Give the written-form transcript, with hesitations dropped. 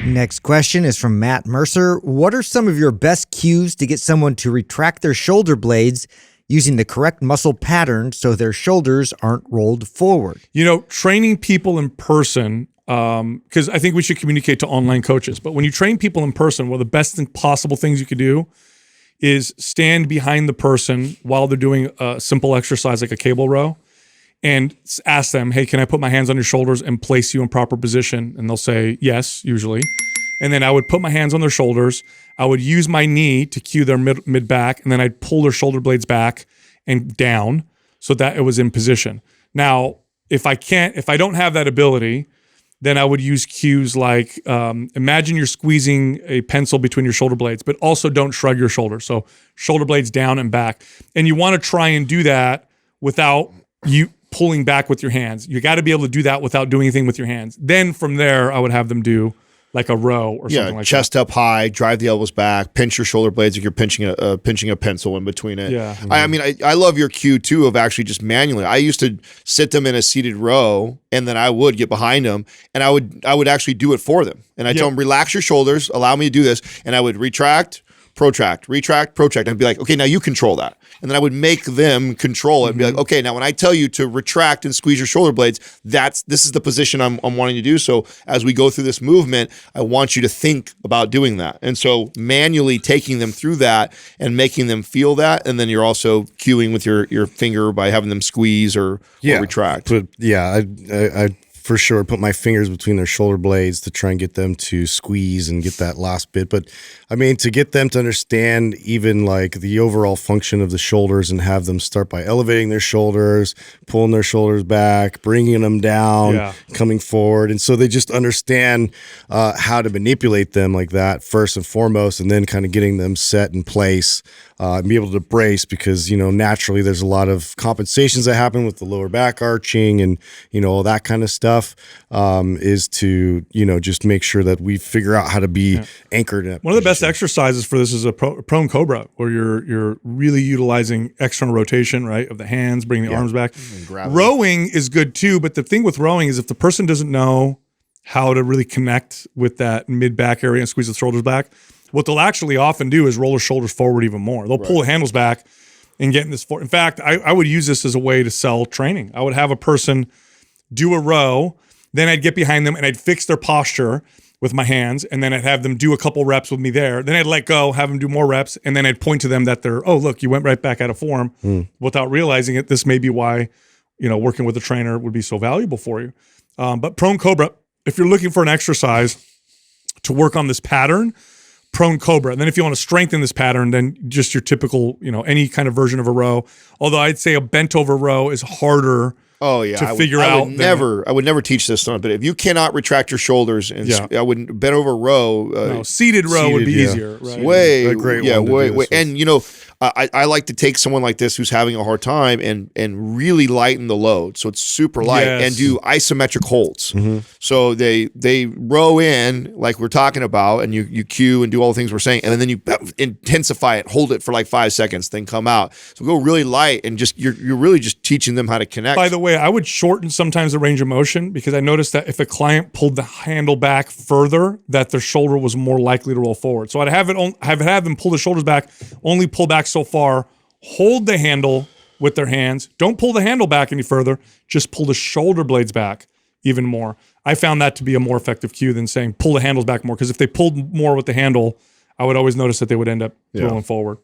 Next question is from Matt Mercer. What are some of your best cues to get someone to retract their shoulder blades using the correct muscle pattern so their shoulders aren't rolled forward? You know, training people in person, because I think we should communicate to online coaches, but when you train people in person, one of the best possible things you could do is stand behind the person while they're doing a simple exercise like a cable row and ask them, hey, can I put my hands on your shoulders and place you in proper position? And they'll say yes, usually. And then I would put my hands on their shoulders. I would use my knee to cue their mid back, and then I'd pull their shoulder blades back and down so that it was in position. Now, if I don't have that ability, then I would use cues like, imagine you're squeezing a pencil between your shoulder blades, but also don't shrug your shoulders. So shoulder blades down and back. And you want to try and do that without you pulling back with your hands. You got to be able to do that without doing anything with your hands. Then from there, I would have them do like a row or something like that. Chest up high, drive the elbows back, pinch your shoulder blades like you're pinching a pencil in between it. Yeah. I mean, I love your cue too of actually just manually. I used to sit them in a seated row, and then I would get behind them, and I would actually do it for them. And I tell them, relax your shoulders, allow me to do this, and I would retract, protract, retract, protract, and I'd be like, okay, now you control that. And then I would make them control it and be like, okay, now when I tell you to retract and squeeze your shoulder blades, this is the position I'm wanting to do. So as we go through this movement, I want you to think about doing that. And so manually taking them through that and making them feel that, and then you're also cueing with your finger by having them squeeze or retract. But I for sure put my fingers between their shoulder blades to try and get them to squeeze and get that last bit. But I mean, to get them to understand even like the overall function of the shoulders and have them start by elevating their shoulders, pulling their shoulders back, bringing them down, coming forward. And so they just understand how to manipulate them like that first and foremost, and then kind of getting them set in place and be able to brace, because, you know, naturally there's a lot of compensations that happen with the lower back arching and, you know, all that kind of stuff. Is to, you know, just make sure that we figure out how to be anchored in that One of the best exercises for this is a prone cobra, where you're really utilizing external rotation, right, of the hands, bringing the arms back. Rowing is good too, but the thing with rowing is if the person doesn't know how to really connect with that mid-back area and squeeze the shoulders back, what they'll actually often do is roll their shoulders forward even more. They'll pull the handles back and get in this forward. In fact, I would use this as a way to sell training. I would have a person do a row, then I'd get behind them and I'd fix their posture with my hands, and then I'd have them do a couple reps with me there. Then I'd let go, have them do more reps, and then I'd point to them that they're, oh, look, you went right back out of form without realizing it. This may be why, you know, working with a trainer would be so valuable for you. But prone cobra, if you're looking for an exercise to work on this pattern, prone cobra. And then if you want to strengthen this pattern, then just your typical, you know, any kind of version of a row. Although I'd say a bent over row is harder to figure out. I would never teach this on, but if you cannot retract your shoulders, and I wouldn't bent over row. Seated row would be easier. Right? Way. And you know, I like to take someone like this who's having a hard time and really lighten the load, so it's super light, and do isometric holds. So they row in like we're talking about, and you cue and do all the things we're saying, and then you intensify it, hold it for like 5 seconds, then come out. So go really light, and just you're really just teaching them how to connect. By the way, I would shorten sometimes the range of motion, because I noticed that if a client pulled the handle back further, that their shoulder was more likely to roll forward. So I'd have them pull the shoulders back, only pull back so far, hold the handle with their hands. Don't pull the handle back any further. Just pull the shoulder blades back even more. I found that to be a more effective cue than saying pull the handles back more, because if they pulled more with the handle, I would always notice that they would end up rolling forward.